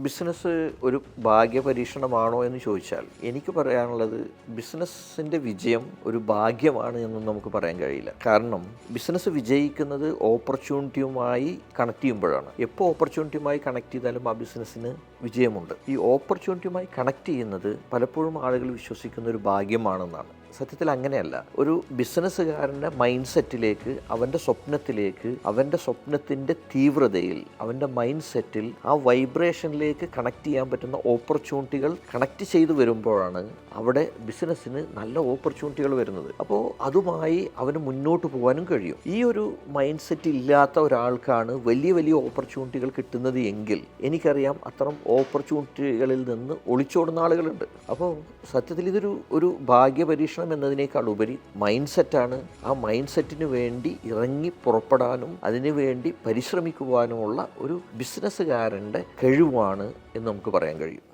Business ഒരു ഭാഗ്യപരീക്ഷണമാണോ എന്ന് ചോദിച്ചാൽ എനിക്ക് പറയാനുള്ളത് ബിസിനസ്സിൻ്റെ വിജയം ഒരു ഭാഗ്യമാണ് എന്നും നമുക്ക് പറയാൻ കഴിയില്ല. കാരണം ബിസിനസ് വിജയിക്കുന്നത് ഓപ്പർച്യൂണിറ്റിയുമായി കണക്ട് ചെയ്യുമ്പോഴാണ്. എപ്പോൾ ഓപ്പർച്യൂണിറ്റിയുമായി കണക്ട് ചെയ്താലും ആ ബിസിനസ്സിന് വിജയമുണ്ട്. ഈ ഓപ്പർച്യൂണിറ്റിയുമായി കണക്ട് ചെയ്യുന്നത് പലപ്പോഴും ആളുകൾ വിശ്വസിക്കുന്ന ഒരു ഭാഗ്യമാണെന്നാണ്. സത്യത്തിൽ അങ്ങനെയല്ല. ഒരു ബിസിനസ്സുകാരൻ്റെ മൈൻഡ് സെറ്റിലേക്ക്, അവൻ്റെ സ്വപ്നത്തിലേക്ക്, അവൻ്റെ സ്വപ്നത്തിൻ്റെ തീവ്രതയിൽ, അവൻ്റെ മൈൻഡ് സെറ്റിൽ ആ വൈബ്രേഷനിലേക്ക് കണക്ട് ചെയ്യാൻ പറ്റുന്ന ഓപ്പർച്യൂണിറ്റികൾ കണക്ട് ചെയ്ത് വരുമ്പോഴാണ് അവിടെ ബിസിനസ്സിന് നല്ല ഓപ്പർച്യൂണിറ്റികൾ വരുന്നത്. അപ്പോൾ അതുമായി അവന് മുന്നോട്ട് പോകാനും കഴിയും. ഈ ഒരു മൈൻഡ് സെറ്റ് ഇല്ലാത്ത ഒരാൾക്കാണ് വലിയ വലിയ ഓപ്പർച്യൂണിറ്റികൾ കിട്ടുന്നത് എങ്കിൽ എനിക്കറിയാം അത്തരം ഓപ്പർച്യൂണിറ്റികളിൽ നിന്ന് ഒളിച്ചോടുന്ന ആളുകളുണ്ട്. അപ്പോൾ സത്യത്തിൽ ഇതൊരു ഭാഗ്യപരീക്ഷണം എന്നതിനേക്കാൾ ഉപരി മൈൻഡ് സെറ്റാണ്. ആ മൈൻഡ് സെറ്റിന് വേണ്ടി ഇറങ്ങി പുറപ്പെടാനും അതിനു വേണ്ടി പരിശ്രമിക്കുവാനുമുള്ള ഒരു ബിസിനസ്സുകാരൻ്റെ കഴിവാണ് എന്ന് നമുക്ക് പറയാൻ കഴിയും.